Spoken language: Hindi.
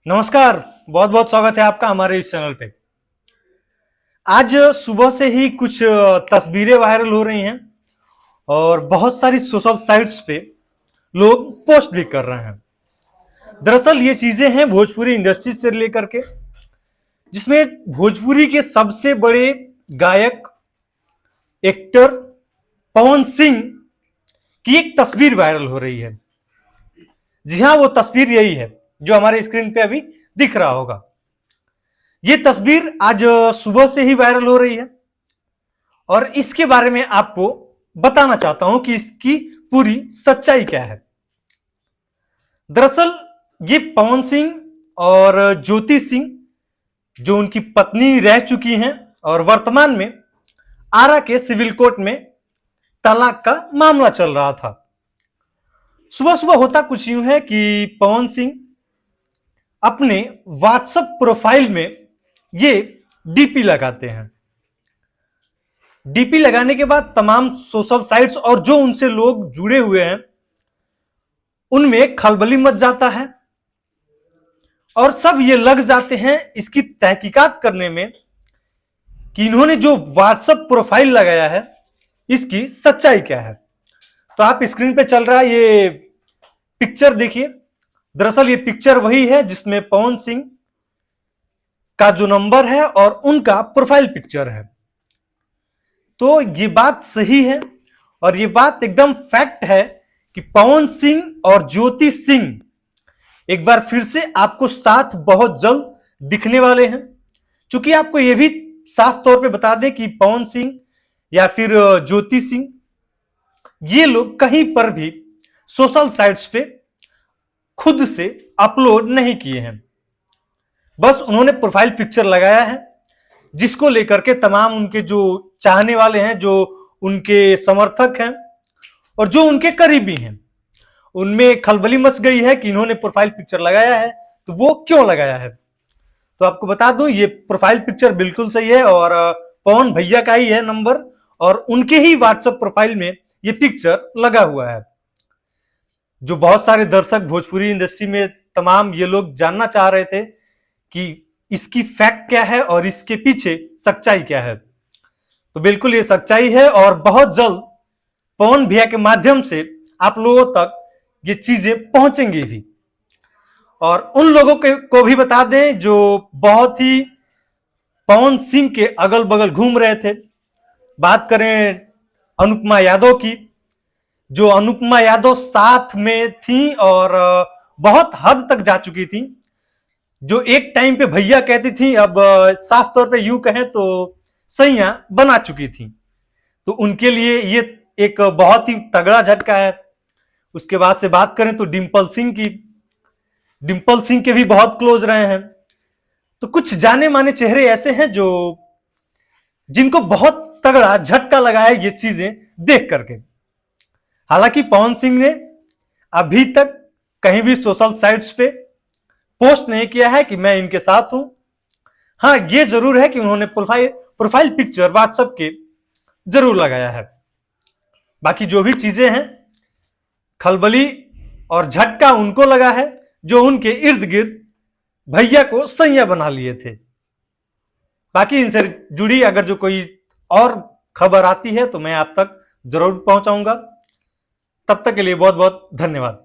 नमस्कार। बहुत बहुत स्वागत है आपका हमारे इस चैनल पे। आज सुबह से ही कुछ तस्वीरें वायरल हो रही हैं और बहुत सारी सोशल साइट्स पे लोग पोस्ट भी कर रहे हैं। दरअसल ये चीजें हैं भोजपुरी इंडस्ट्री से लेकर के, जिसमें भोजपुरी के सबसे बड़े गायक एक्टर पवन सिंह की एक तस्वीर वायरल हो रही है। जी हाँ, वो तस्वीर यही है जो हमारे स्क्रीन पे अभी दिख रहा होगा। ये तस्वीर आज सुबह से ही वायरल हो रही है और इसके बारे में आपको बताना चाहता हूं कि इसकी पूरी सच्चाई क्या है। दरअसल ये पवन सिंह और ज्योति सिंह, जो उनकी पत्नी रह चुकी हैं और वर्तमान में आरा के सिविल कोर्ट में तलाक का मामला चल रहा था। सुबह सुबह होता कुछ यूं है कि पवन सिंह अपने व्हाट्सएप प्रोफाइल में ये डीपी लगाते हैं। डीपी लगाने के बाद तमाम सोशल साइट्स और जो उनसे लोग जुड़े हुए हैं उनमें खलबली मच जाता है और सब ये लग जाते हैं इसकी तहकीकात करने में कि इन्होंने जो व्हाट्सएप प्रोफाइल लगाया है इसकी सच्चाई क्या है। तो आप स्क्रीन पे चल रहा है ये पिक्चर देखिए। दरअसल ये पिक्चर वही है जिसमें पवन सिंह का जो नंबर है और उनका प्रोफाइल पिक्चर है। तो ये बात सही है और ये बात एकदम फैक्ट है कि पवन सिंह और ज्योति सिंह एक बार फिर से आपको साथ बहुत जल्द दिखने वाले हैं। क्योंकि आपको यह भी साफ तौर पे बता दें कि पवन सिंह या फिर ज्योति सिंह ये लोग कहीं पर भी सोशल साइट्स पे खुद से अपलोड नहीं किए हैं। बस उन्होंने प्रोफाइल पिक्चर लगाया है जिसको लेकर के तमाम उनके जो चाहने वाले हैं, जो उनके समर्थक हैं और जो उनके करीबी हैं, उनमें खलबली मच गई है कि इन्होंने प्रोफाइल पिक्चर लगाया है तो वो क्यों लगाया है। तो आपको बता दूं ये प्रोफाइल पिक्चर बिल्कुल सही है और पवन भैया का ही है नंबर और उनके ही व्हाट्सएप प्रोफाइल में ये पिक्चर लगा हुआ है। जो बहुत सारे दर्शक भोजपुरी इंडस्ट्री में तमाम ये लोग जानना चाह रहे थे कि इसकी फैक्ट क्या है और इसके पीछे सच्चाई क्या है। तो बिल्कुल ये सच्चाई है और बहुत जल्द पवन भैया के माध्यम से आप लोगों तक ये चीजें पहुंचेंगी भी। और उन लोगों को भी बता दें जो बहुत ही पवन सिंह के अगल बगल घूम रहे थे। बात करें अनुपमा यादव की, जो अनुपमा यादव साथ में थी और बहुत हद तक जा चुकी थी, जो एक टाइम पे भैया कहती थी अब साफ तौर पे यूं कहें तो सैया बना चुकी थी। तो उनके लिए ये एक बहुत ही तगड़ा झटका है। उसके बाद से बात करें तो डिंपल सिंह की, डिंपल सिंह के भी बहुत क्लोज रहे हैं। तो कुछ जाने माने चेहरे ऐसे हैं जो जिनको बहुत तगड़ा झटका लगा है ये चीजें देख करके। हालांकि पवन सिंह ने अभी तक कहीं भी सोशल साइट्स पे पोस्ट नहीं किया है कि मैं इनके साथ हूं। हां, ये जरूर है कि उन्होंने प्रोफाइल पिक्चर व्हाट्सएप के जरूर लगाया है। बाकी जो भी चीजें हैं खलबली और झटका उनको लगा है जो उनके इर्द गिर्द भैया को सैया बना लिए थे। बाकी इनसे जुड़ी अगर जो कोई और खबर आती है तो मैं आप तक जरूर पहुंचाऊंगा। तब तक के लिए बहुत बहुत धन्यवाद।